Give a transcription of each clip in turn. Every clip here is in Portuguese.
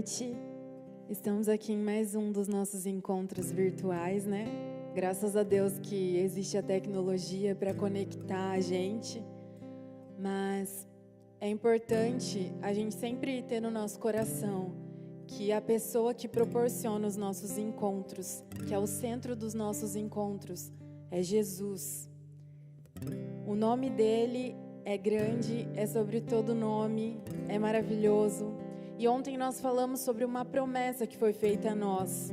noite. Estamos aqui em mais um dos nossos encontros virtuais, né? Graças a Deus que existe a tecnologia para conectar a gente, mas é importante a gente sempre ter no nosso coração que a pessoa que proporciona os nossos encontros, que é o centro dos nossos encontros, é Jesus. O nome dele é grande, é sobre todo nome, é maravilhoso. E ontem nós falamos sobre uma promessa que foi feita a nós.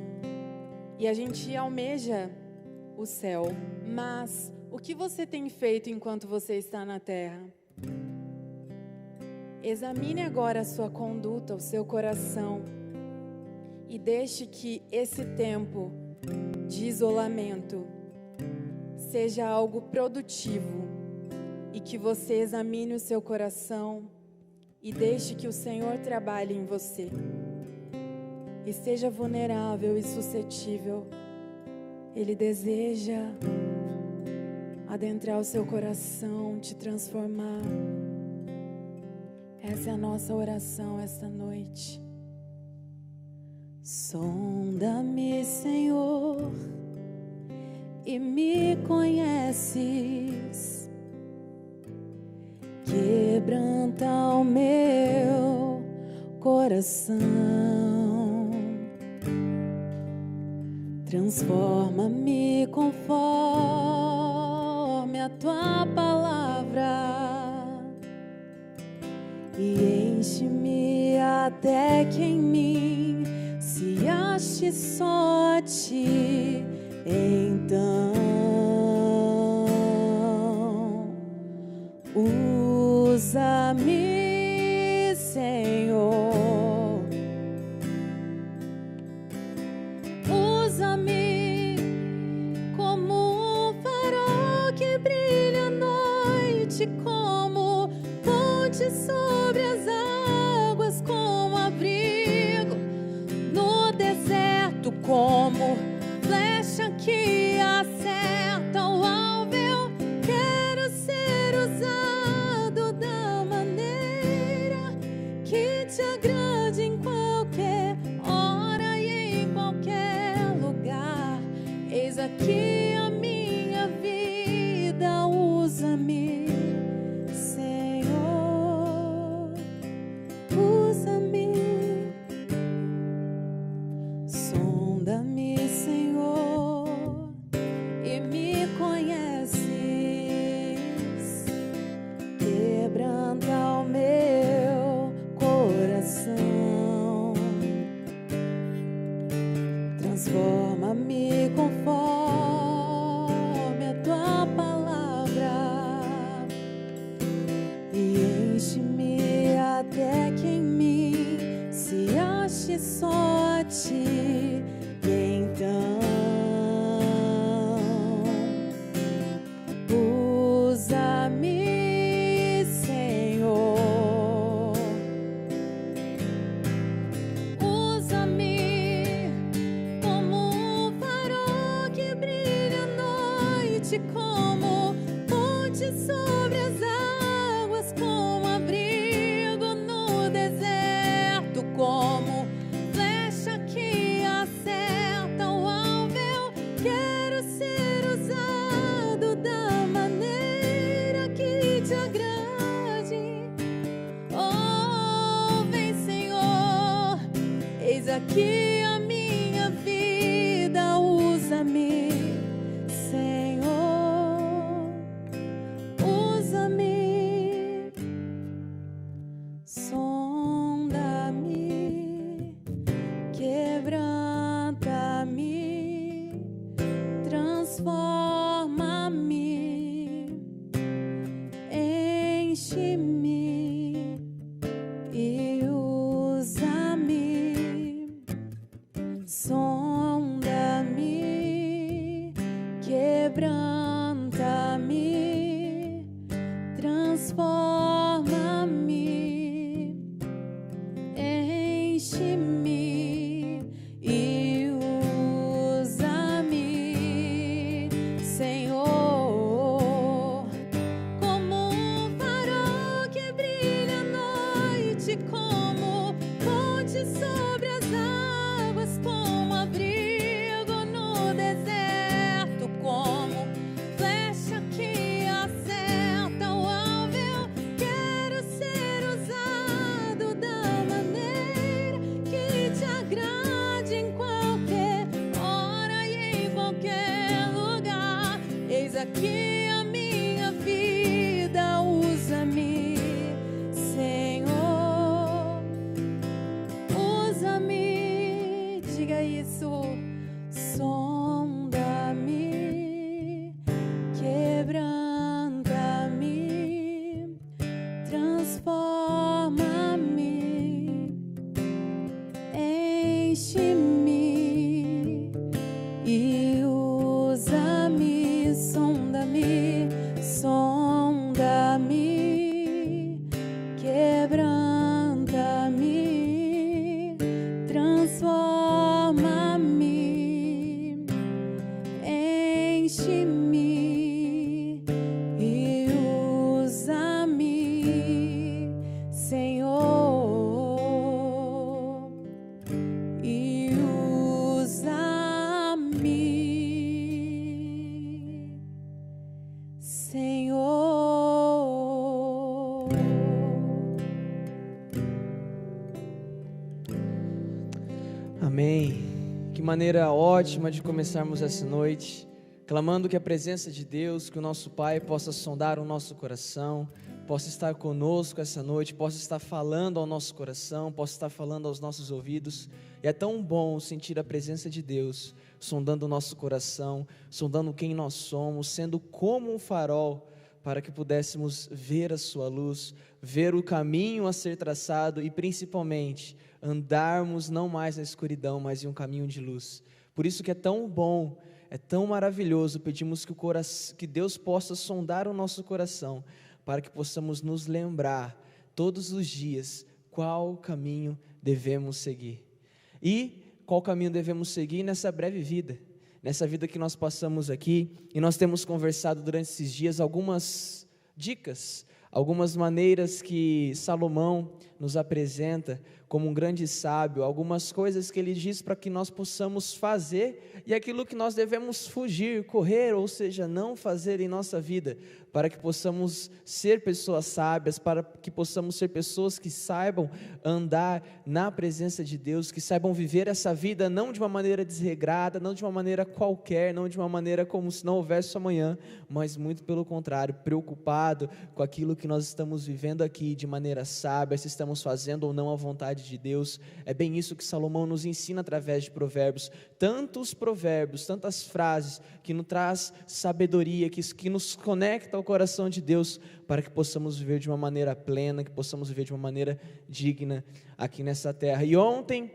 E a gente almeja o céu. Mas o que você tem feito enquanto você está na terra? Examine agora a sua conduta, o seu coração. E deixe que esse tempo de isolamento seja algo produtivo. E que você examine o seu coração e deixe que o Senhor trabalhe em você. Esteja vulnerável e suscetível. Ele deseja adentrar o seu coração, te transformar. Essa é a nossa oração esta noite. Sonda-me, Senhor, e me conheces. Quebranta o meu coração, transforma-me conforme a tua palavra e enche-me até que em mim se ache só a ti. Então usa-me, Senhor, usa-me como um farol que brilha à noite, como ponte sobre as águas, como abrigo no deserto, como flecha que acerta o alvo. Eu quero ser usado da maneira que te agrade em qualquer hora e em qualquer lugar. Eis aqui a minha vida, usa-me, Senhor, usa-me. Sonda-me, Senhor, e me conheces. Quebranta o meu coração, transforma-me conforme a tua palavra e enche-me até que em mim se ache só a ti. E então usa-me, Senhor, usa-me como um farol que brilha à noite, como ponte sobre as águas, como abrigo no deserto, como flecha que acerta o alvo. Eu quero ser usado da maneira que te agrade. Oh, vem, Senhor, eis aqui a minha vida, usa-me, Senhor, usa-me. Sonda-me, quebranta-me, transforma-me, enche-me e usa-me. Sonda-me, quebranta-me, transforma-me, enche-me e usa-me, Senhor, como um farol que brilha à noite, como ponte sobre aqui a minha vida, usa-me, Senhor, usa-me, diga isso, sonda-me, quebranta-me, transforma-me, enche-me e usa-me, sonda-me, sonda-me, quebranta-me, transforma-me, enche-me e usa-me, Senhor, e usa-me, Senhor. Amém. Que maneira ótima de começarmos essa noite, clamando que a presença de Deus, que o nosso Pai possa sondar o nosso coração, possa estar conosco essa noite, possa estar falando ao nosso coração, possa estar falando aos nossos ouvidos. E é tão bom sentir a presença de Deus sondando o nosso coração, sondando quem nós somos, sendo como um farol, para que pudéssemos ver a sua luz, ver o caminho a ser traçado e principalmente andarmos não mais na escuridão, mas em um caminho de luz. Por isso que é tão bom, é tão maravilhoso, pedimos que Deus possa sondar o nosso coração, para que possamos nos lembrar todos os dias qual caminho devemos seguir. E qual caminho devemos seguir nessa breve vida, nessa vida que nós passamos aqui, e nós temos conversado durante esses dias algumas dicas, algumas maneiras que Salomão nos apresenta como um grande sábio, algumas coisas que ele diz para que nós possamos fazer e aquilo que nós devemos fugir, correr, ou seja, não fazer em nossa vida, para que possamos ser pessoas sábias, para que possamos ser pessoas que saibam andar na presença de Deus, que saibam viver essa vida não de uma maneira desregrada, não de uma maneira qualquer, não de uma maneira como se não houvesse amanhã, mas muito pelo contrário, preocupado com aquilo que nós estamos vivendo aqui de maneira sábia, se estamos fazendo ou não a vontade de Deus. É bem isso que Salomão nos ensina através de provérbios, tantos provérbios, tantas frases que nos traz sabedoria, que nos conecta ao coração de Deus, para que possamos viver de uma maneira plena, que possamos viver de uma maneira digna aqui nessa terra. E ontem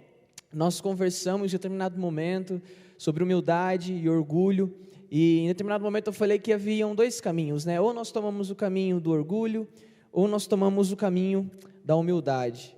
nós conversamos em determinado momento sobre humildade e orgulho, e em determinado momento eu falei que haviam dois caminhos, né? Ou nós tomamos o caminho do orgulho, ou nós tomamos o caminho da humildade.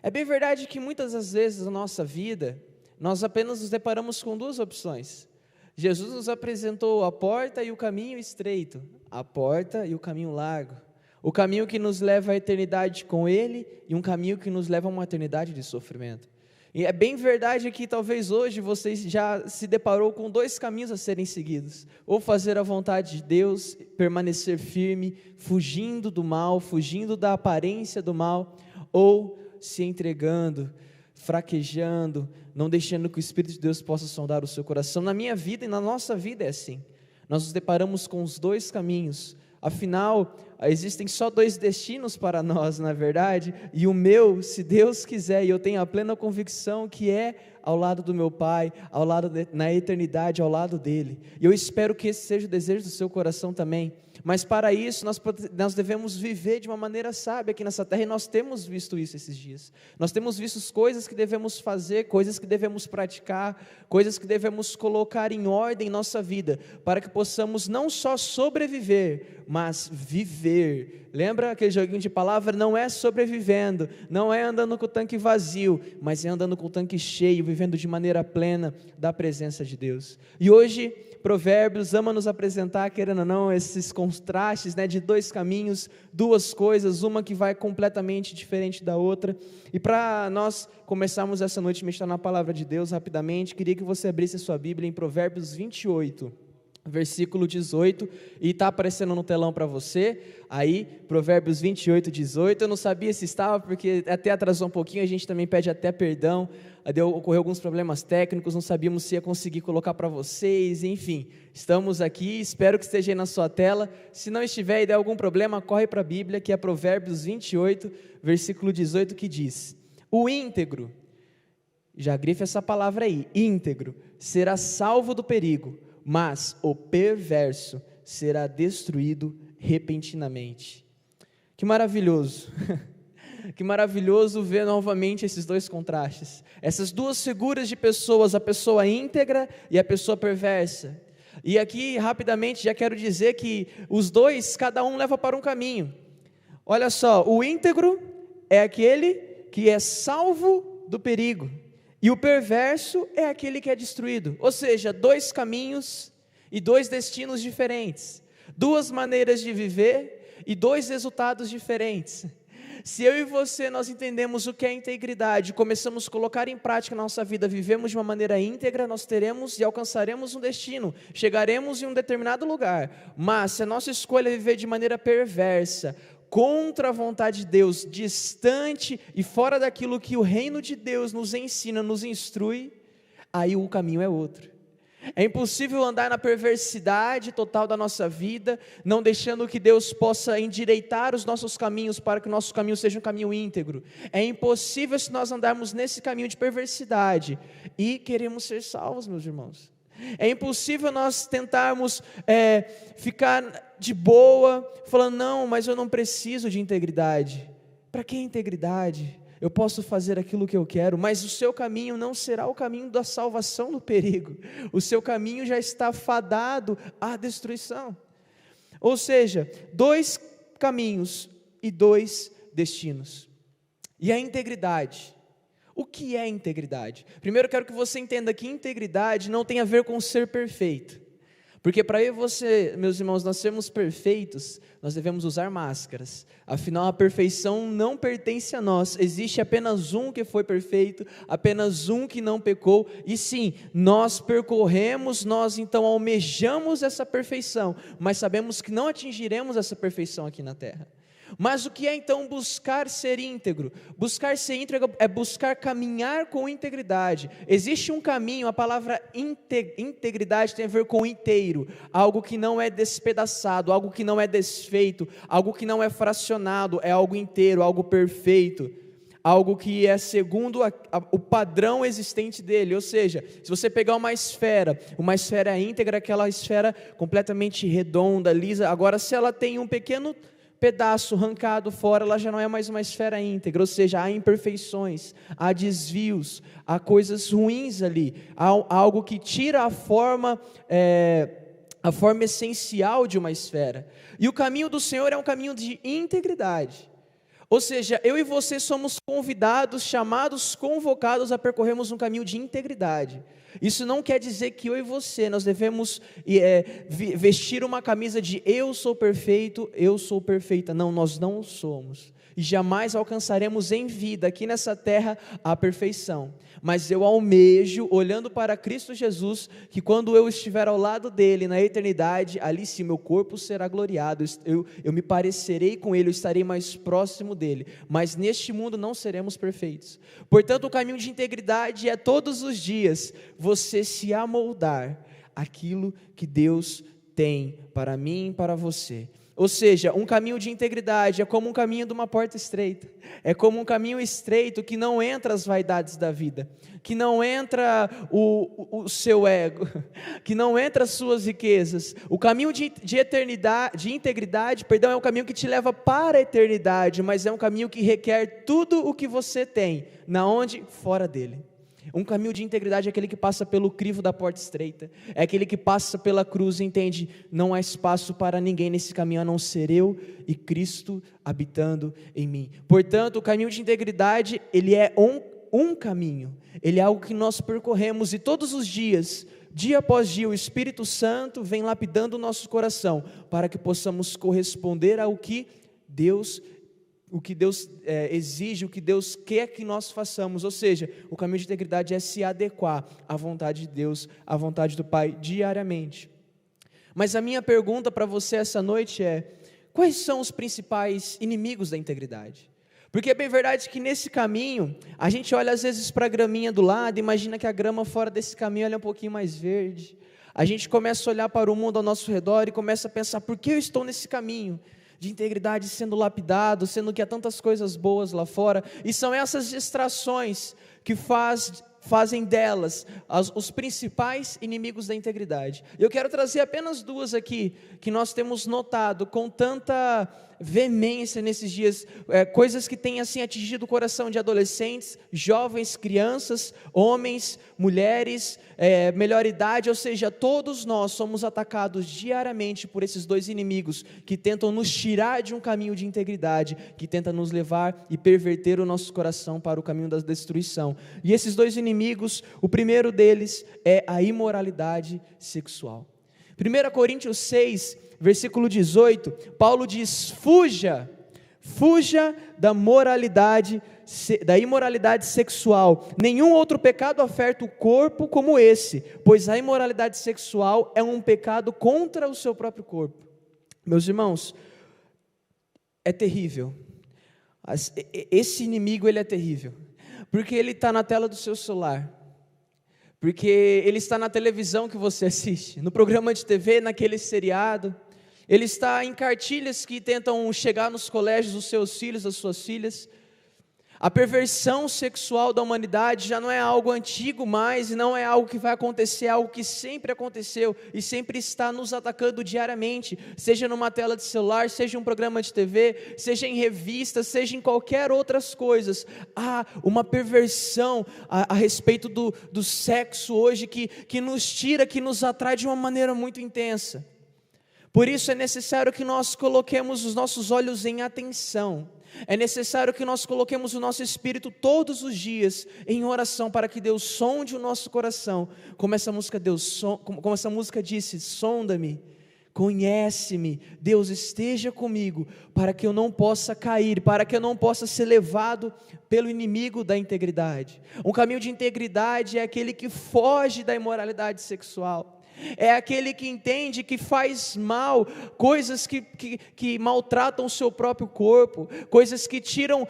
É bem verdade que muitas das vezes na nossa vida, nós apenas nos deparamos com duas opções. Jesus nos apresentou a porta e o caminho estreito, a porta e o caminho largo, o caminho que nos leva à eternidade com Ele e um caminho que nos leva a uma eternidade de sofrimento. E é bem verdade que talvez hoje você já se deparou com dois caminhos a serem seguidos, ou fazer a vontade de Deus, permanecer firme, fugindo do mal, fugindo da aparência do mal, ou se entregando, fraquejando, não deixando que o Espírito de Deus possa sondar o seu coração. Na minha vida e na nossa vida é assim, nós nos deparamos com os dois caminhos. Afinal, existem só dois destinos para nós, na verdade, e o meu, se Deus quiser, e eu tenho a plena convicção que é ao lado do meu Pai, na eternidade, ao lado dele. E eu espero que esse seja o desejo do seu coração também. Mas para isso, nós devemos viver de uma maneira sábia aqui nessa terra, e nós temos visto isso esses dias. Nós temos visto coisas que devemos fazer, coisas que devemos praticar, coisas que devemos colocar em ordem em nossa vida, para que possamos não só sobreviver, mas viver. Lembra aquele joguinho de palavra? Não é sobrevivendo, não é andando com o tanque vazio, mas é andando com o tanque cheio, vivendo de maneira plena da presença de Deus. E hoje, Provérbios ama nos apresentar, querendo ou não, esses contrastes, né, de dois caminhos, duas coisas, uma que vai completamente diferente da outra. E para nós começarmos essa noite a meditar na palavra de Deus rapidamente, queria que você abrisse a sua Bíblia em Provérbios 28. versículo 18, e está aparecendo no telão para você, aí, Provérbios 28, 18, eu não sabia se estava, porque até atrasou um pouquinho, a gente também pede até perdão, ocorreu alguns problemas técnicos, não sabíamos se ia conseguir colocar para vocês, enfim, estamos aqui, espero que esteja aí na sua tela, se não estiver e der algum problema, corre para a Bíblia, que é Provérbios 28, versículo 18, que diz: o íntegro, já grife essa palavra aí, íntegro, será salvo do perigo, mas o perverso será destruído repentinamente. Que maravilhoso, que maravilhoso ver novamente esses dois contrastes, essas duas figuras de pessoas, a pessoa íntegra e a pessoa perversa. E aqui, rapidamente, já quero dizer que os dois, cada um leva para um caminho. Olha só, o íntegro é aquele que é salvo do perigo, e o perverso é aquele que é destruído, ou seja, dois caminhos e dois destinos diferentes, duas maneiras de viver e dois resultados diferentes. Se eu e você, nós entendemos o que é integridade, começamos a colocar em prática na nossa vida, vivemos de uma maneira íntegra, nós teremos e alcançaremos um destino, chegaremos em um determinado lugar. Mas se a nossa escolha é viver de maneira perversa, contra a vontade de Deus, distante e fora daquilo que o reino de Deus nos ensina, nos instrui, aí o caminho é outro. É impossível andar na perversidade total da nossa vida, não deixando que Deus possa endireitar os nossos caminhos para que o nosso caminho seja um caminho íntegro. É impossível se nós andarmos nesse caminho de perversidade e queremos ser salvos, meus irmãos. É impossível nós tentarmos ficar de boa, falando, não, mas eu não preciso de integridade. Para que integridade? Eu posso fazer aquilo que eu quero, mas o seu caminho não será o caminho da salvação do perigo. O seu caminho já está fadado à destruição. Ou seja, dois caminhos e dois destinos. E a integridade? O que é integridade? Primeiro eu quero que você entenda que integridade não tem a ver com ser perfeito. Porque para eu e você, meus irmãos, nós sermos perfeitos, nós devemos usar máscaras. Afinal, a perfeição não pertence a nós. Existe apenas um que foi perfeito, apenas um que não pecou. E sim, nós percorremos, nós então almejamos essa perfeição, mas sabemos que não atingiremos essa perfeição aqui na terra. Mas o que é então buscar ser íntegro? Buscar ser íntegro é buscar caminhar com integridade. Existe um caminho, a palavra integridade tem a ver com inteiro, algo que não é despedaçado, algo que não é desfeito, algo que não é fracionado, é algo inteiro, algo perfeito, algo que é segundo o padrão existente dele. Ou seja, se você pegar uma esfera íntegra, aquela esfera completamente redonda, lisa, agora se ela tem um pequeno pedaço arrancado fora, ela já não é mais uma esfera íntegra, ou seja, há imperfeições, há desvios, há coisas ruins ali, há algo que tira a forma essencial de uma esfera. E o caminho do Senhor é um caminho de integridade. Ou seja, eu e você somos convidados, chamados, convocados a percorrermos um caminho de integridade. Isso não quer dizer que eu e você, nós devemos vestir uma camisa de eu sou perfeito, eu sou perfeita. Não, nós não somos. E jamais alcançaremos em vida, aqui nessa terra, a perfeição. Mas eu almejo, olhando para Cristo Jesus, que quando eu estiver ao lado dele, na eternidade, ali sim meu corpo será gloriado, eu me parecerei com ele, eu estarei mais próximo dele. Mas neste mundo não seremos perfeitos. Portanto, o caminho de integridade é todos os dias você se amoldar àquilo que Deus tem para mim e para você. Ou seja, um caminho de integridade é como um caminho de uma porta estreita, é como um caminho estreito que não entra as vaidades da vida, que não entra o seu ego, que não entra as suas riquezas. O caminho de integridade, é um caminho que te leva para a eternidade, mas é um caminho que requer tudo o que você tem, na onde? Fora dele. Um caminho de integridade é aquele que passa pelo crivo da porta estreita, é aquele que passa pela cruz e entende, não há espaço para ninguém nesse caminho a não ser eu e Cristo habitando em mim. Portanto, o caminho de integridade, ele é um caminho, ele é algo que nós percorremos e todos os dias, dia após dia, o Espírito Santo vem lapidando o nosso coração, para que possamos corresponder ao que Deus exige, o que Deus quer que nós façamos. Ou seja, o caminho de integridade é se adequar à vontade de Deus, à vontade do Pai, diariamente. Mas a minha pergunta para você essa noite é: quais são os principais inimigos da integridade? Porque é bem verdade que nesse caminho, a gente olha às vezes para a graminha do lado, imagina que a grama fora desse caminho ela é um pouquinho mais verde. A gente começa a olhar para o mundo ao nosso redor e começa a pensar: por que eu estou nesse caminho de integridade sendo lapidado, sendo que há tantas coisas boas lá fora? E são essas distrações que fazem delas os principais inimigos da integridade. Eu quero trazer apenas duas aqui, que nós temos notado com tanta veemência nesses dias, coisas que têm assim atingido o coração de adolescentes, jovens, crianças, homens, mulheres, melhor idade, ou seja, todos nós somos atacados diariamente por esses dois inimigos, que tentam nos tirar de um caminho de integridade, que tentam nos levar e perverter o nosso coração para o caminho da destruição. E esses dois inimigos, o primeiro deles é a imoralidade sexual. 1 Coríntios 6, versículo 18, Paulo diz: fuja da imoralidade sexual. Nenhum outro pecado afeta o corpo como esse, pois a imoralidade sexual é um pecado contra o seu próprio corpo. Meus irmãos, é terrível. Esse inimigo, ele é terrível, porque ele está na tela do seu celular, porque ele está na televisão que você assiste, no programa de TV, naquele seriado. Ele está em cartilhas que tentam chegar nos colégios dos seus filhos, das suas filhas. A perversão sexual da humanidade já não é algo antigo mais, e não é algo que vai acontecer, é algo que sempre aconteceu e sempre está nos atacando diariamente, seja numa tela de celular, seja em um programa de TV, seja em revistas, seja em qualquer outras coisas. Há uma perversão a respeito do sexo hoje que nos tira, que nos atrai de uma maneira muito intensa. Por isso é necessário que nós coloquemos os nossos olhos em atenção. É necessário que nós coloquemos o nosso espírito todos os dias em oração para que Deus sonde o nosso coração. Como essa música disse: sonda-me, conhece-me, Deus esteja comigo, para que eu não possa cair, para que eu não possa ser levado pelo inimigo da integridade. Um caminho de integridade é aquele que foge da imoralidade sexual. É aquele que entende que faz mal, coisas que maltratam o seu próprio corpo, coisas que tiram,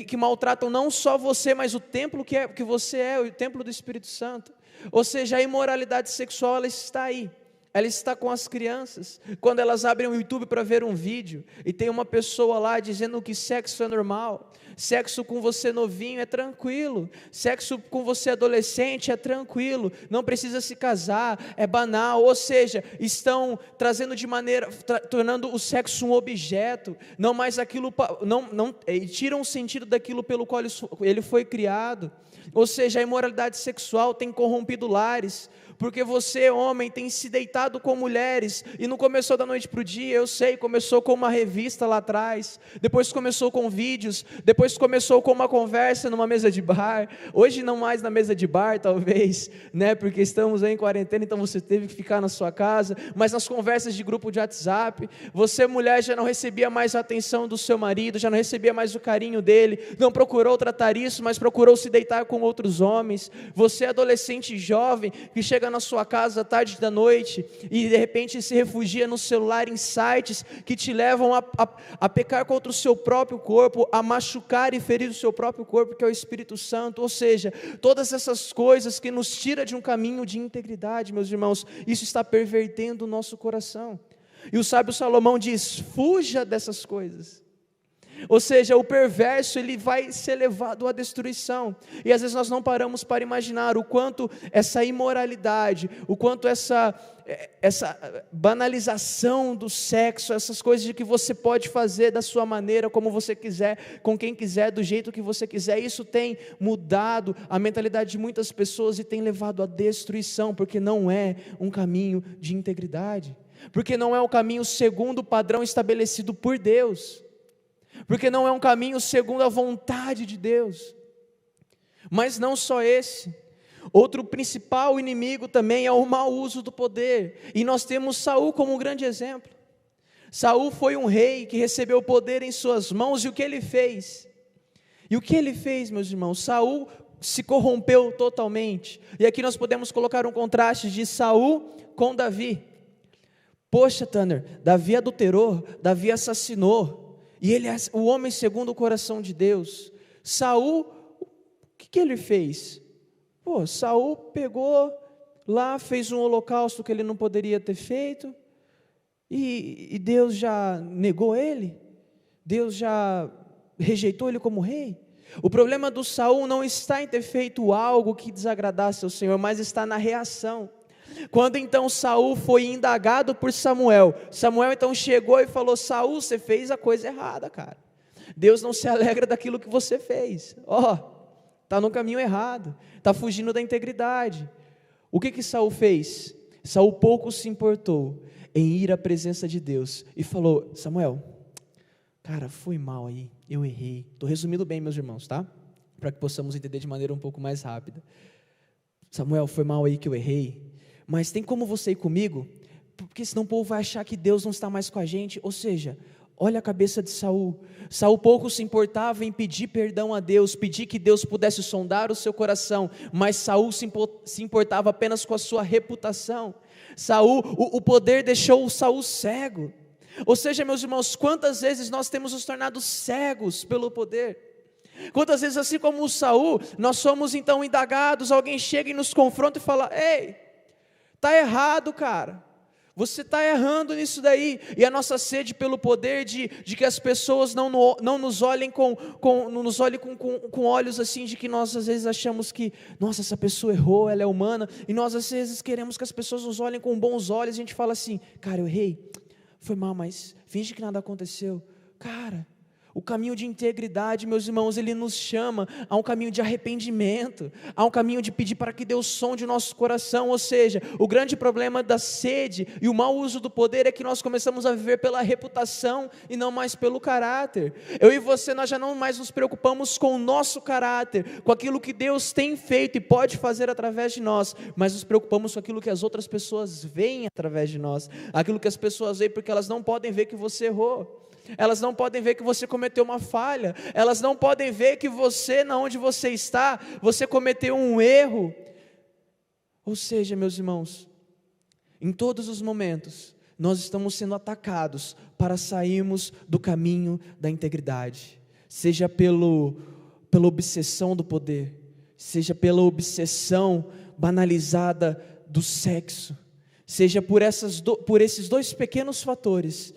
que maltratam não só você, mas o templo que você é, o templo do Espírito Santo. Ou seja, a imoralidade sexual, ela está aí. Ela está com as crianças, quando elas abrem o YouTube para ver um vídeo, e tem uma pessoa lá dizendo que sexo é normal, sexo com você novinho é tranquilo, sexo com você adolescente é tranquilo, não precisa se casar, é banal. Ou seja, estão trazendo tornando o sexo um objeto, não mais aquilo, tiram o sentido daquilo pelo qual ele foi criado. Ou seja, a imoralidade sexual tem corrompido lares, porque você, homem, tem se deitado com mulheres, e não começou da noite para o dia, eu sei, começou com uma revista lá atrás, depois começou com vídeos, depois começou com uma conversa numa mesa de bar, hoje não mais na mesa de bar talvez, né, porque estamos aí em quarentena, então você teve que ficar na sua casa, mas nas conversas de grupo de WhatsApp, você, mulher, já não recebia mais a atenção do seu marido, já não recebia mais o carinho dele, não procurou tratar isso, mas procurou se deitar com outros homens. Você, adolescente jovem, que chega na sua casa à tarde da noite e de repente se refugia no celular em sites que te levam a pecar contra o seu próprio corpo, a machucar e ferir o seu próprio corpo, que é o Espírito Santo. Ou seja, todas essas coisas que nos tira de um caminho de integridade, meus irmãos, isso está pervertendo o nosso coração. E o sábio Salomão diz: fuja dessas coisas. Ou seja, o perverso, ele vai ser levado à destruição, e às vezes nós não paramos para imaginar o quanto essa imoralidade, o quanto essa banalização do sexo, essas coisas de que você pode fazer da sua maneira, como você quiser, com quem quiser, do jeito que você quiser, isso tem mudado a mentalidade de muitas pessoas e tem levado à destruição, porque não é um caminho de integridade, porque não é um caminho segundo o padrão estabelecido por Deus, porque não é um caminho segundo a vontade de Deus. Mas não só esse, outro principal inimigo também é o mau uso do poder, e nós temos Saul como um grande exemplo. Saul foi um rei que recebeu o poder em suas mãos, e o que ele fez? Meus irmãos? Saul se corrompeu totalmente, e aqui nós podemos colocar um contraste de Saul com Davi. poxa, Tanner, Davi adulterou, Davi assassinou, e ele é o homem segundo o coração de Deus. Saul, o que ele fez? Saul pegou lá, fez um holocausto que ele não poderia ter feito, e Deus já negou ele? Deus já rejeitou ele como rei? O problema do Saul não está em ter feito algo que desagradasse ao Senhor, mas está na reação. Quando então Saul foi indagado por Samuel, Samuel então chegou e falou: Saul, você fez a coisa errada, cara. Deus não se alegra daquilo que você fez. Está no caminho errado, está fugindo da integridade. O que Saul fez? Saul pouco se importou em ir à presença de Deus e falou: Samuel, cara, foi mal aí, eu errei. Estou resumindo bem, meus irmãos, tá? Para que possamos entender de maneira um pouco mais rápida. Samuel, foi mal aí que eu errei, mas tem como você ir comigo? Porque senão o povo vai achar que Deus não está mais com a gente. Ou seja, olha a cabeça de Saul. Saul pouco se importava em pedir perdão a Deus, pedir que Deus pudesse sondar o seu coração, mas Saul se importava apenas com a sua reputação. Saul, o poder deixou o Saul cego. Ou seja, meus irmãos, quantas vezes nós temos nos tornado cegos pelo poder? Quantas vezes, assim como o Saul, nós somos então indagados, alguém chega e nos confronta e fala: ei, está errado, cara, você está errando nisso daí. E a nossa sede pelo poder de que as pessoas não nos olhem com olhos assim, de que nós às vezes achamos que, nossa, essa pessoa errou, ela é humana, e nós às vezes queremos que as pessoas nos olhem com bons olhos, e a gente fala assim: cara, eu errei, foi mal, mas finge que nada aconteceu. Cara, o caminho de integridade, meus irmãos, ele nos chama a um caminho de arrependimento, a um caminho de pedir para que Deus sonde o nosso coração. Ou seja, o grande problema da sede e o mau uso do poder é que nós começamos a viver pela reputação e não mais pelo caráter. Eu e você, nós já não mais nos preocupamos com o nosso caráter, com aquilo que Deus tem feito e pode fazer através de nós, mas nos preocupamos com aquilo que as outras pessoas veem através de nós, aquilo que as pessoas veem, porque elas não podem ver que você errou. Elas não podem ver que você cometeu uma falha, elas não podem ver que você, onde você está, você cometeu um erro. Ou seja, meus irmãos, em todos os momentos, nós estamos sendo atacados para sairmos do caminho da integridade, seja pela obsessão do poder, seja pela obsessão banalizada do sexo, seja por esses dois pequenos fatores,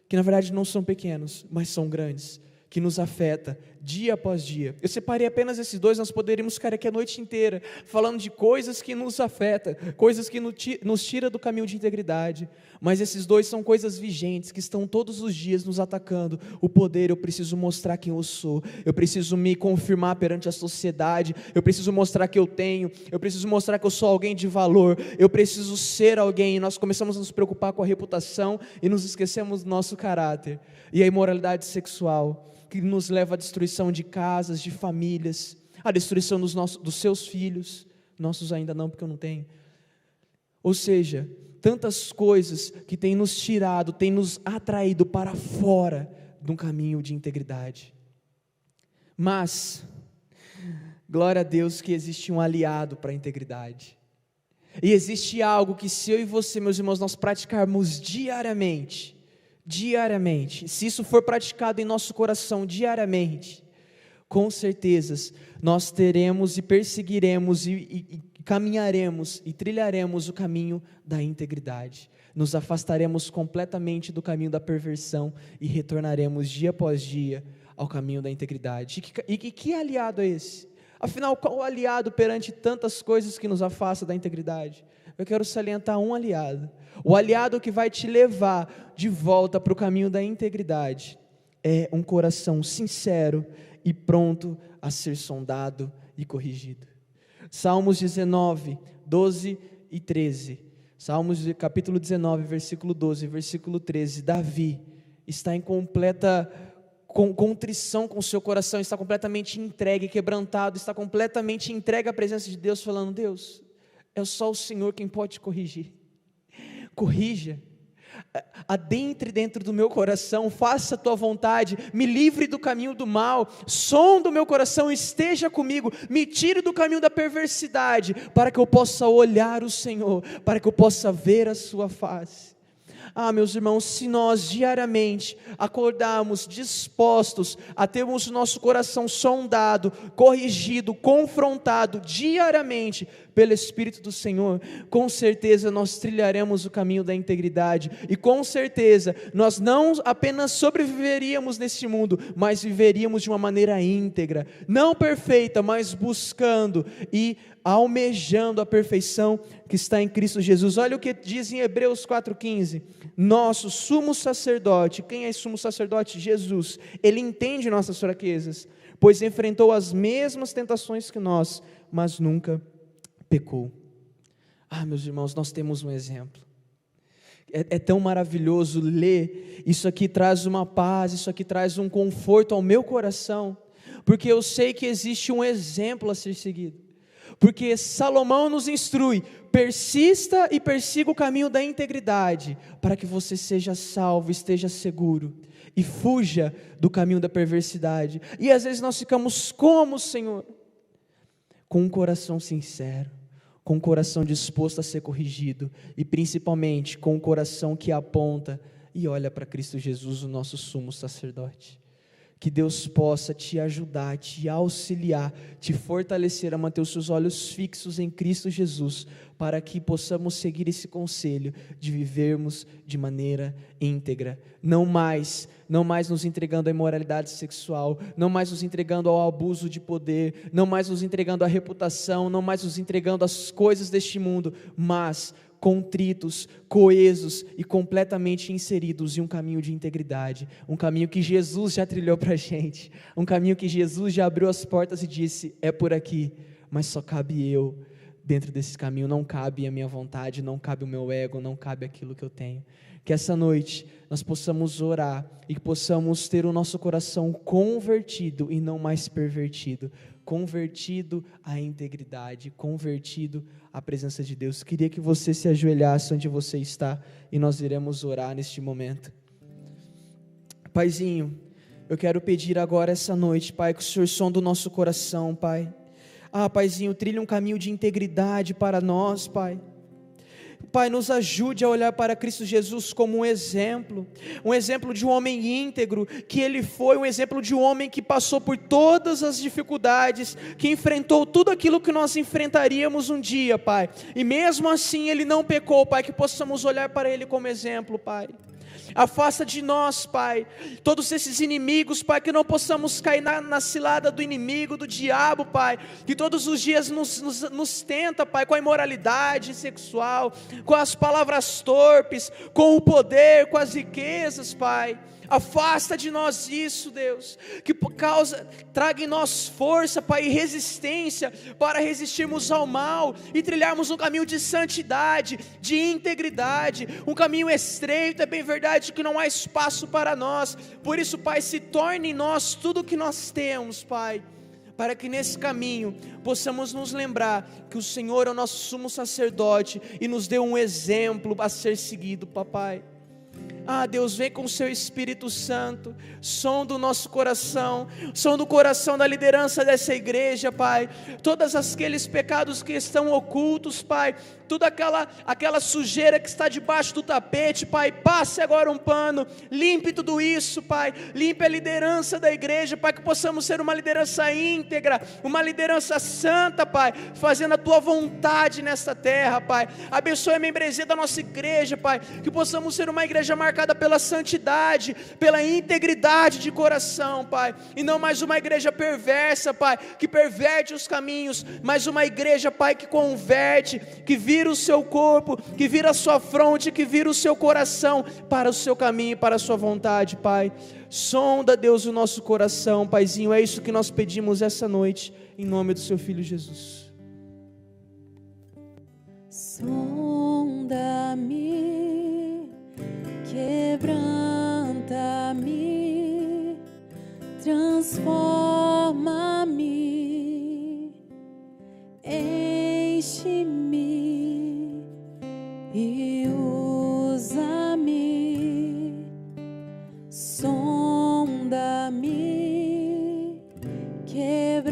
que na verdade não são pequenos, mas são grandes, que nos afeta dia após dia. Eu separei apenas esses dois, nós poderíamos ficar aqui a noite inteira, falando de coisas que nos afetam, coisas que nos tira do caminho de integridade, mas esses dois são coisas vigentes, que estão todos os dias nos atacando. O poder, eu preciso mostrar quem eu sou, eu preciso me confirmar perante a sociedade, eu preciso mostrar que eu tenho, eu preciso mostrar que eu sou alguém de valor, eu preciso ser alguém, e nós começamos a nos preocupar com a reputação, e nos esquecemos do nosso caráter, e a imoralidade sexual, que nos leva à destruição de casas, de famílias, à destruição dos seus filhos, nossos ainda não, porque eu não tenho. Ou seja, tantas coisas que têm nos tirado, têm nos atraído para fora de um caminho de integridade. Mas, glória a Deus que existe um aliado para a integridade. E existe algo que se eu e você, meus irmãos, nós praticarmos diariamente, se isso for praticado em nosso coração diariamente, com certeza nós teremos e perseguiremos e caminharemos e trilharemos o caminho da integridade, nos afastaremos completamente do caminho da perversão e retornaremos dia após dia ao caminho da integridade. E que aliado é esse? Afinal, qual aliado perante tantas coisas que nos afastam da integridade? Eu quero salientar um aliado. O aliado que vai te levar de volta para o caminho da integridade é um coração sincero e pronto a ser sondado e corrigido. Salmos 19, 12 e 13. Salmos capítulo 19, versículo 12 e versículo 13. Davi está em completa contrição com o seu coração, está completamente entregue, quebrantado, está completamente entregue à presença de Deus, falando: Deus, é só o Senhor quem pode te corrigir. Corrija, adentre dentro do meu coração, faça a tua vontade, me livre do caminho do mal, sonda o meu coração, esteja comigo, me tire do caminho da perversidade, para que eu possa olhar o Senhor, para que eu possa ver a sua face. Meus irmãos, se nós diariamente acordarmos dispostos a termos o nosso coração sondado, corrigido, confrontado diariamente pelo Espírito do Senhor, com certeza nós trilharemos o caminho da integridade, e com certeza nós não apenas sobreviveríamos neste mundo, mas viveríamos de uma maneira íntegra, não perfeita, mas buscando e almejando a perfeição que está em Cristo Jesus. Olha o que diz em Hebreus 4,15, nosso sumo sacerdote. Quem é sumo sacerdote? Jesus. Ele entende nossas fraquezas, pois enfrentou as mesmas tentações que nós, mas nunca pecou. Meus irmãos, nós temos um exemplo. É tão maravilhoso ler, isso aqui traz uma paz, isso aqui traz um conforto ao meu coração, porque eu sei que existe um exemplo a ser seguido, porque Salomão nos instrui: persista e persiga o caminho da integridade, para que você seja salvo, esteja seguro, e fuja do caminho da perversidade. E às vezes nós ficamos como, Senhor? Com um coração sincero, com um coração disposto a ser corrigido, e principalmente com um coração que aponta e olha para Cristo Jesus, o nosso sumo sacerdote. Que Deus possa te ajudar, te auxiliar, te fortalecer a manter os seus olhos fixos em Cristo Jesus, para que possamos seguir esse conselho de vivermos de maneira íntegra, não mais nos entregando à imoralidade sexual, não mais nos entregando ao abuso de poder, não mais nos entregando à reputação, não mais nos entregando às coisas deste mundo, mas contritos, coesos e completamente inseridos em um caminho de integridade, um caminho que Jesus já trilhou para a gente, um caminho que Jesus já abriu as portas e disse: é por aqui, mas só cabe eu dentro desse caminho, não cabe a minha vontade, não cabe o meu ego, não cabe aquilo que eu tenho. Que essa noite nós possamos orar e que possamos ter o nosso coração convertido e não mais pervertido, convertido à integridade, convertido à presença de Deus. Queria que você se ajoelhasse onde você está e nós iremos orar neste momento. Paizinho, eu quero pedir agora essa noite, Pai, que o Senhor sonde o nosso coração, Pai. Paizinho, trilha um caminho de integridade para nós, Pai. Pai, nos ajude a olhar para Cristo Jesus como um exemplo de um homem íntegro, que Ele foi um exemplo de um homem que passou por todas as dificuldades, que enfrentou tudo aquilo que nós enfrentaríamos um dia, Pai, e mesmo assim Ele não pecou, Pai, que possamos olhar para Ele como exemplo, Pai. Afasta de nós, Pai, todos esses inimigos, Pai, que não possamos cair na cilada do inimigo, do diabo, Pai, que todos os dias nos tenta, Pai, com a imoralidade sexual, com as palavras torpes, com o poder, com as riquezas, Pai. Afasta de nós isso, Deus, que traga em nós força, Pai, e resistência para resistirmos ao mal e trilharmos um caminho de santidade, de integridade, um caminho estreito, é bem verdade que não há espaço para nós, por isso, Pai, se torne em nós tudo o que nós temos, Pai, para que nesse caminho possamos nos lembrar que o Senhor é o nosso sumo sacerdote e nos deu um exemplo a ser seguido, Papai. Deus, vem com o seu Espírito Santo, sonda o nosso coração, sonda o coração da liderança dessa igreja, Pai, todos aqueles pecados que estão ocultos, Pai, toda aquela sujeira que está debaixo do tapete, Pai, passe agora um pano, limpe tudo isso, Pai, limpe a liderança da igreja, Pai, que possamos ser uma liderança íntegra, uma liderança santa, Pai, fazendo a Tua vontade nesta terra, Pai. Abençoe a membresia da nossa igreja, Pai, que possamos ser uma igreja marcada pela santidade, pela integridade de coração, Pai, e não mais uma igreja perversa, Pai, que perverte os caminhos, mas uma igreja, Pai, que converte, que vira o seu corpo, que vira a sua fronte, que vira o seu coração para o seu caminho, para a sua vontade, Pai. Sonda, Deus, o nosso coração, Paizinho, é isso que nós pedimos essa noite, em nome do seu Filho Jesus. Sonda-me, quebranta-me, transforma-me, enche-me e usa-me. Sonda-me, quebranta-me,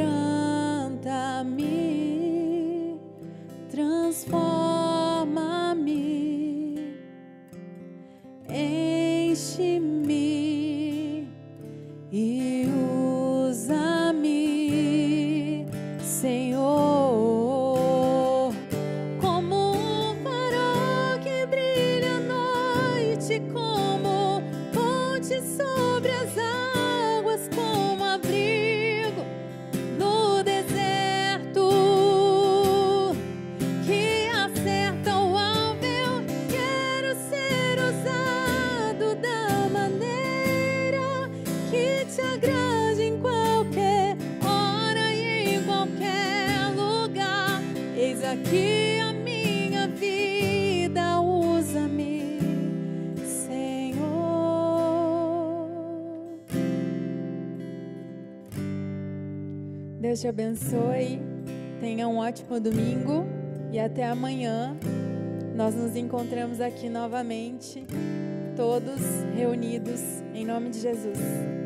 aqui a minha vida, usa-me, Senhor. Deus te abençoe, tenha um ótimo domingo e até amanhã. Nós nos encontramos aqui novamente, todos reunidos em nome de Jesus.